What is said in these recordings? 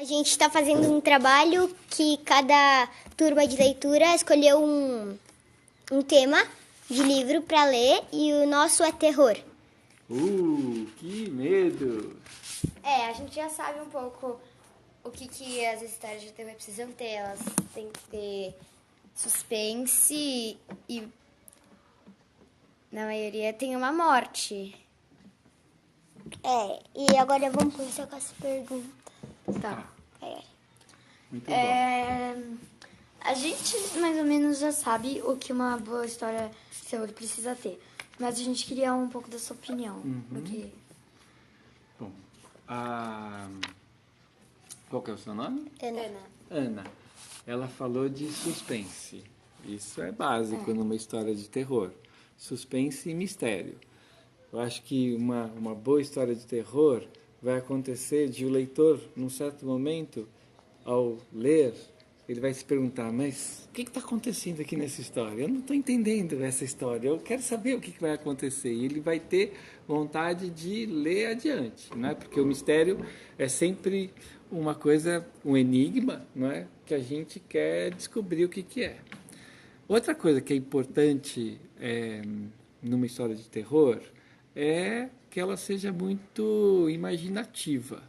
A gente está fazendo um trabalho que cada turma de leitura escolheu um tema de livro para ler e o nosso é terror. Que medo! A gente já sabe um pouco o que as histórias de terror precisam ter. Elas têm que ter suspense e, na maioria, tem uma morte. E agora vamos começar com as perguntas. Tá. Muito bom. A gente mais ou menos já sabe o que uma boa história de terror precisa ter. Mas a gente queria um pouco da sua opinião. Porque... Bom, qual que é o seu nome? Ana. Ela falou de suspense. Isso é básico numa história de terror. Suspense e mistério. Eu acho que uma boa história de terror vai acontecer de o leitor, num certo momento, ao ler, ele vai se perguntar, mas o que está acontecendo aqui nessa história? Eu não estou entendendo essa história, eu quero saber o que vai acontecer. E ele vai ter vontade de ler adiante, não é? Porque o mistério é sempre uma coisa, um enigma, não é? Que a gente quer descobrir o que é. Outra coisa que é importante numa história de terror é que ela seja muito imaginativa.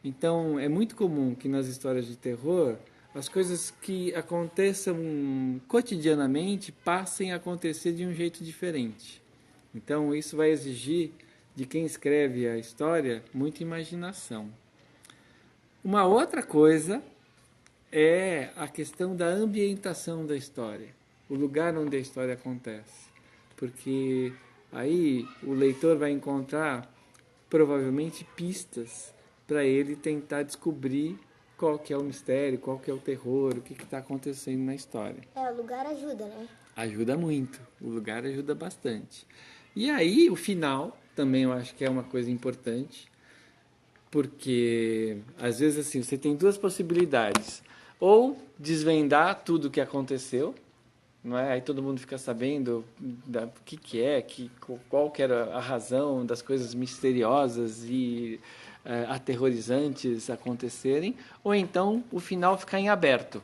Então, é muito comum que nas histórias de terror as coisas que aconteçam cotidianamente passem a acontecer de um jeito diferente. Então, isso vai exigir de quem escreve a história muita imaginação. Uma outra coisa é a questão da ambientação da história, o lugar onde a história acontece. Porque aí o leitor vai encontrar provavelmente pistas para ele tentar descobrir qual que é o mistério, qual que é o terror, o que está acontecendo na história. O lugar ajuda, né? Ajuda muito, o lugar ajuda bastante. E aí o final também eu acho que é uma coisa importante, porque às vezes assim, você tem duas possibilidades. Ou desvendar tudo o que aconteceu, não é? Aí todo mundo fica sabendo o que é, qual que era a razão das coisas misteriosas e aterrorizantes acontecerem, ou então o final ficar em aberto.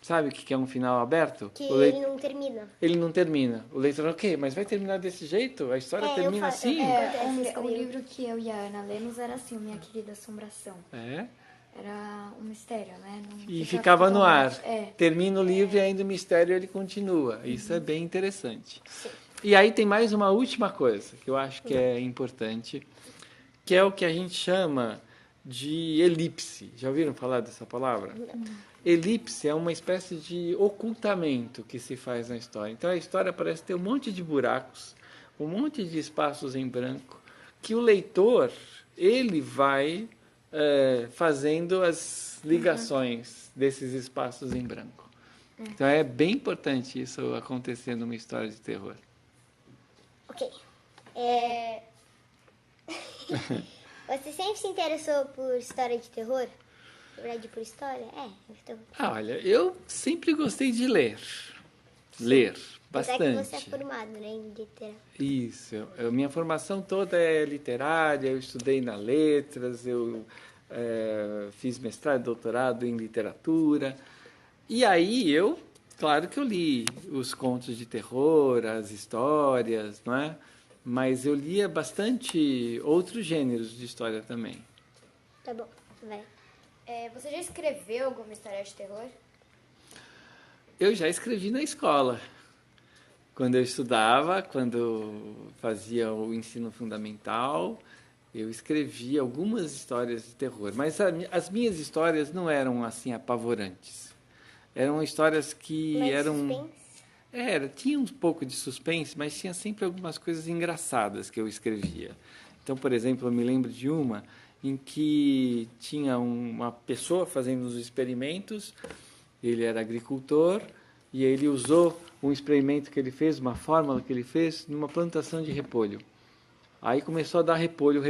Sabe o que é um final aberto? Que ele não termina. Ele não termina. O leitor, ok, mas vai terminar desse jeito? A história termina assim? O livro que eu e a Ana lemos era assim, Minha Querida Assombração. Era um mistério, né? E ficava no ar. Termina o livro e ainda o mistério ele continua. Isso é bem interessante. Sim. E aí tem mais uma última coisa que eu acho que é importante, que é o que a gente chama de elipse. Já ouviram falar dessa palavra? Elipse é uma espécie de ocultamento que se faz na história. Então a história parece ter um monte de buracos, um monte de espaços em branco, que o leitor ele vai fazendo as ligações desses espaços em branco. Então é bem importante isso acontecer numa história de terror. Ok. Você sempre se interessou por história de terror? Na verdade, por história? Então... Olha, eu sempre gostei de ler. Ler, bastante. Até que você é formado, né, em literatura. Isso. Minha formação toda é literária, eu estudei na letras, eu fiz mestrado e doutorado em literatura. E aí claro que eu li os contos de terror, as histórias, não é? Mas eu lia bastante outros gêneros de história também. Tá bom, vai. Você já escreveu alguma história de terror? Eu já escrevi na escola. Quando eu estudava, quando fazia o ensino fundamental, eu escrevi algumas histórias de terror. Mas as minhas histórias não eram assim apavorantes. Eram histórias que eram... tinha um pouco de suspense, mas tinha sempre algumas coisas engraçadas que eu escrevia. Então, por exemplo, eu me lembro de uma em que tinha uma pessoa fazendo os experimentos, ele era agricultor, e ele usou um experimento que ele fez, uma fórmula que ele fez, numa plantação de repolho. Aí começou a dar repolho,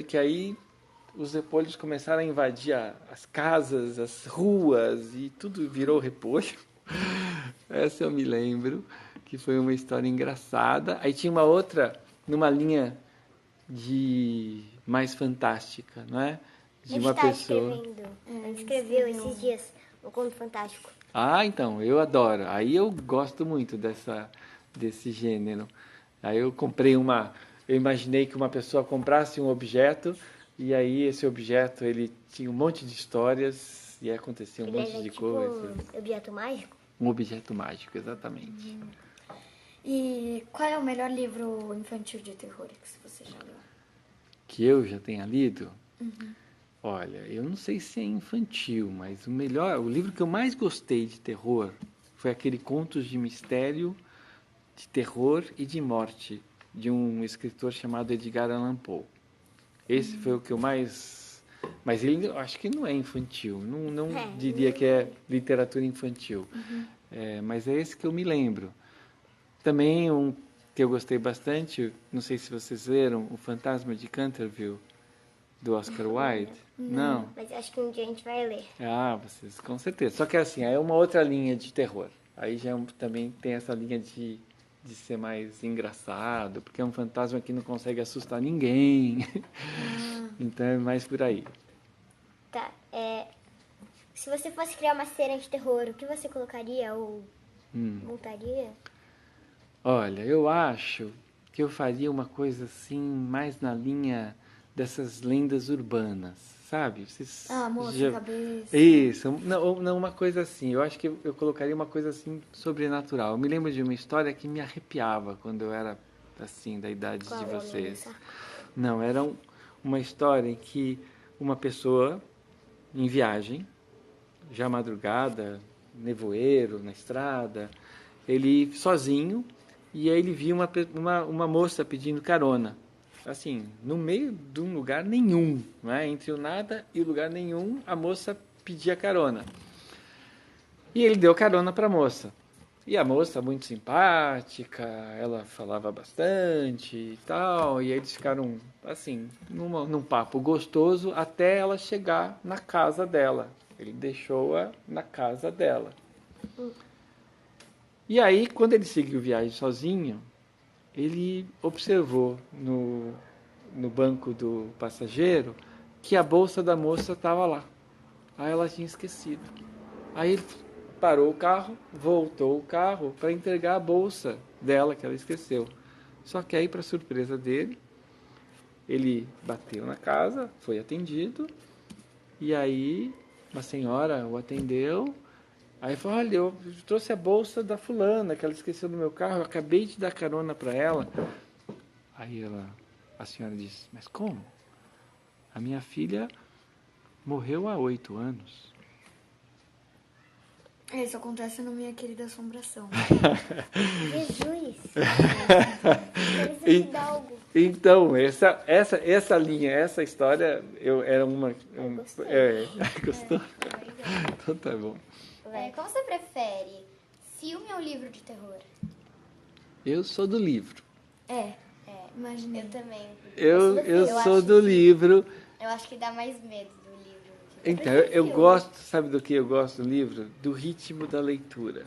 que aí os repolhos começaram a invadir as casas, as ruas, e tudo virou repolho. Essa eu me lembro, que foi uma história engraçada. Aí tinha uma outra, numa linha de mais fantástica, não é? De Ele uma está pessoa. escrevendo. Ele escreveu esses dias um conto fantástico. Ah, então, eu adoro. Aí eu gosto muito desse gênero. Aí eu comprei eu imaginei que uma pessoa comprasse um objeto e aí esse objeto ele tinha um monte de histórias e acontecia um Ele monte era de tipo coisas. um objeto mágico. Um objeto mágico, exatamente. E qual é o melhor livro infantil de terror que você já leu? Que eu já tenha lido? Olha, eu não sei se é infantil, mas o livro que eu mais gostei de terror foi aquele Contos de Mistério, de Terror e de Morte, de um escritor chamado Edgar Allan Poe. Esse foi o que eu mais... Mas ele, eu acho que não é infantil, não diria que é literatura infantil. Mas é esse que eu me lembro. Também um que eu gostei bastante, não sei se vocês leram, O Fantasma de Canterville, do Oscar Wilde. Não? Mas acho que um dia a gente vai ler. Ah, vocês, com certeza. Só que assim, aí é uma outra linha de terror. Aí já também tem essa linha de ser mais engraçado, porque é um fantasma que não consegue assustar ninguém. Então é mais por aí. Tá, se você fosse criar uma cena de terror, o que você colocaria ou montaria? Olha, eu acho que eu faria uma coisa assim, mais na linha dessas lendas urbanas, sabe? Vocês Moço de cabeça. Isso, não uma coisa assim. Eu acho que eu colocaria uma coisa assim sobrenatural. Eu me lembro de uma história que me arrepiava quando eu era assim da idade Qual de é o nome vocês. dessa? Não, era uma história em que uma pessoa em viagem, já madrugada, nevoeiro na estrada, ele sozinho, e aí ele viu uma moça pedindo carona. Assim, no meio de um lugar nenhum, né? Entre o nada e o lugar nenhum, a moça pedia carona. E ele deu carona para a moça. E a moça, muito simpática, ela falava bastante e tal, e aí eles ficaram, assim, num papo gostoso até ela chegar na casa dela. Ele deixou-a na casa dela. E aí, quando ele seguiu viagem sozinho, ele observou no banco do passageiro que a bolsa da moça estava lá. Aí ela tinha esquecido. Aí ele parou o carro, voltou o carro para entregar a bolsa dela que ela esqueceu. Só que aí, para surpresa dele, ele bateu na casa, foi atendido, e aí uma senhora o atendeu. Aí falou, olha, eu trouxe a bolsa da fulana, que ela esqueceu no meu carro, eu acabei de dar carona para ela. Aí a senhora disse, mas como? A minha filha morreu há 8 anos. Isso acontece no Minha Querida Assombração. Jesus! E- Hidalgo. Então, essa linha, essa história, era uma... gostei. Gostou? Então tá bom. Qual você prefere? Filme ou livro de terror? Eu sou do livro. Imaginei. Eu também. Eu sou do livro. Eu acho que dá mais medo do livro. Então, eu gosto, sabe do que eu gosto do livro? Do ritmo da leitura.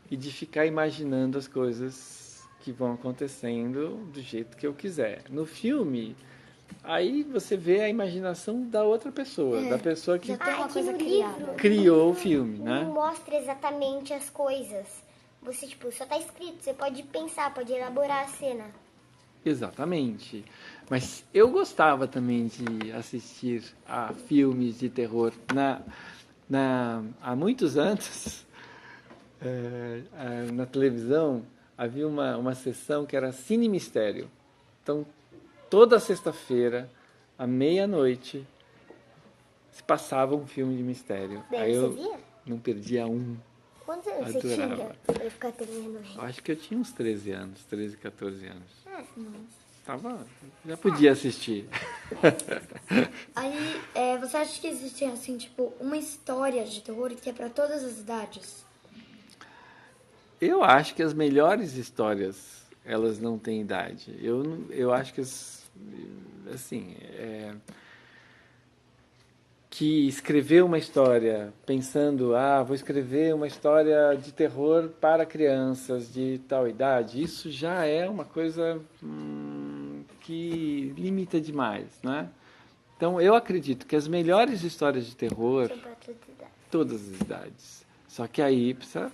E de ficar imaginando as coisas que vão acontecendo do jeito que eu quiser. No filme, aí você vê a imaginação da outra pessoa, da pessoa que Tem uma Aqui coisa no criada. livro criou o filme, né? não mostra exatamente as coisas. Você, só tá escrito. Você pode pensar, pode elaborar a cena. Exatamente. Mas eu gostava também de assistir a filmes de terror. Há muitos anos, na televisão, havia uma sessão que era Cine Mistério. Então, toda sexta-feira, à meia-noite, se passava um filme de mistério. Daí Aí você eu via? não perdia um. Quantos anos você Adorava. tinha pra ficar até meia-noite? Eu acho que eu tinha uns 13 anos, 13, 14 anos. Já Ah. podia assistir. Aí, você acha que existe, assim, tipo, uma história de terror que é pra todas as idades? Eu acho que as melhores histórias, elas não têm idade. Eu acho que, assim, que escrever uma história pensando, vou escrever uma história de terror para crianças de tal idade, isso já é uma coisa que que limita demais, né? Então, eu acredito que as melhores histórias de terror... São para todas as idades. Todas as idades. Só que aí precisa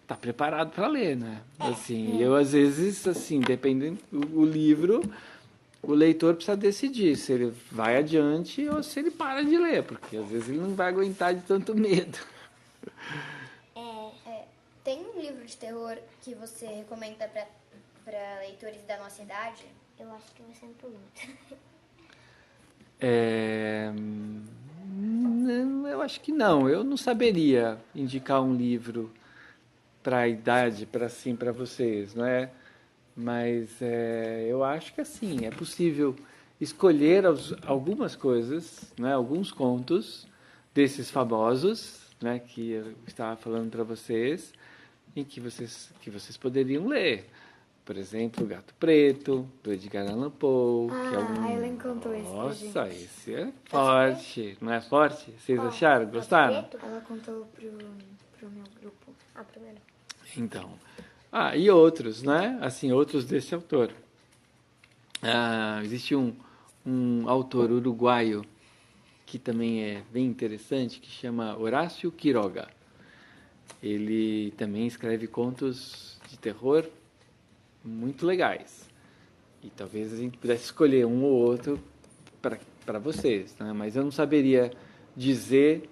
estar preparado para ler, né? Assim, eu, às vezes, assim, dependendo do livro, o leitor precisa decidir se ele vai adiante ou se ele para de ler, porque às vezes ele não vai aguentar de tanto medo. Tem um livro de terror que você recomenda para leitores da nossa idade? Eu acho que você não pergunta. Eu acho que não. Eu não saberia indicar um livro para a idade, para vocês, não é? Mas eu acho que assim é possível escolher algumas coisas, né? Alguns contos desses famosos, né? Que eu estava falando para vocês, em que vocês poderiam ler. Por exemplo, O Gato Preto, do Edgar Allan Poe. Que é A Ellen contou esse pra Nossa, gente. esse é forte. Não é forte? Vocês acharam? Gostaram? Ela contou pro meu grupo. Primeiro. Então. E outros, né? Assim, outros desse autor. Existe um autor uruguaio que também é bem interessante, que chama Horácio Quiroga. Ele também escreve contos de terror muito legais. E talvez a gente pudesse escolher um ou outro para vocês, né? Mas eu não saberia dizer.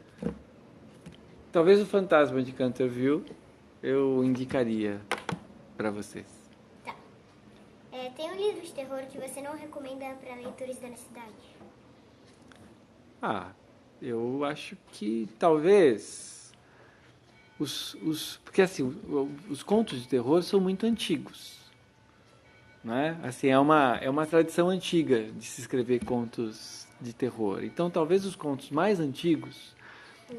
Talvez o Fantasma de Canterville eu indicaria para vocês. Tá. Tem um livro de terror que você não recomenda para leitores da nossa idade? Eu acho que talvez porque assim, os contos de terror são muito antigos, né? Assim, é uma tradição antiga de se escrever contos de terror. Então, talvez os contos mais antigos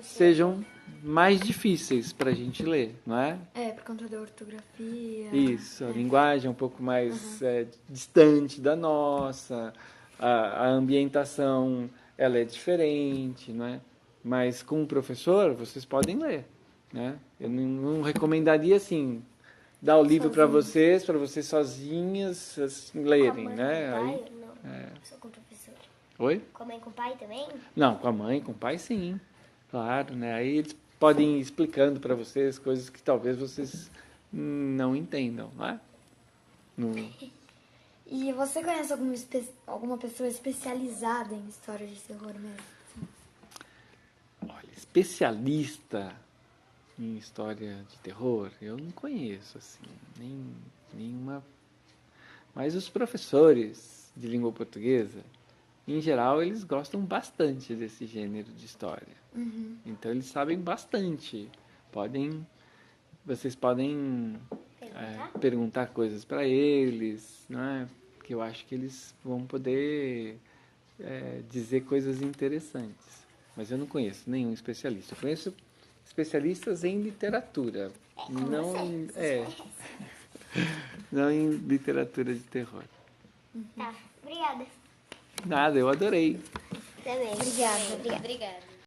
sejam mais difíceis para a gente ler, não é? Por conta da ortografia. Isso, a linguagem é um pouco mais distante da nossa, a ambientação ela é diferente, não é? Mas com o professor, vocês podem ler, né? Eu não recomendaria, assim, dar o livro para vocês sozinhas lerem, né? Com a mãe, com o pai? Não, só com o professor. Oi? Com a mãe e com o pai também? Não, com a mãe, com o pai, sim. Claro, né? Aí eles podem ir explicando para vocês coisas que talvez vocês não entendam, não é? E você conhece alguma pessoa especializada em histórias de terror mesmo? Olha, especialista em história de terror, eu não conheço, assim, nenhuma. Mas os professores de língua portuguesa, em geral, eles gostam bastante desse gênero de história. Então, eles sabem bastante. Vocês podem perguntar coisas para eles, né? Que eu acho que eles vão poder dizer coisas interessantes. Mas eu não conheço nenhum especialista. Eu conheço especialistas em literatura, não em literatura de terror. Tá, obrigada. Nada, eu adorei. Também. Obrigada. Obrigada. Obrigada.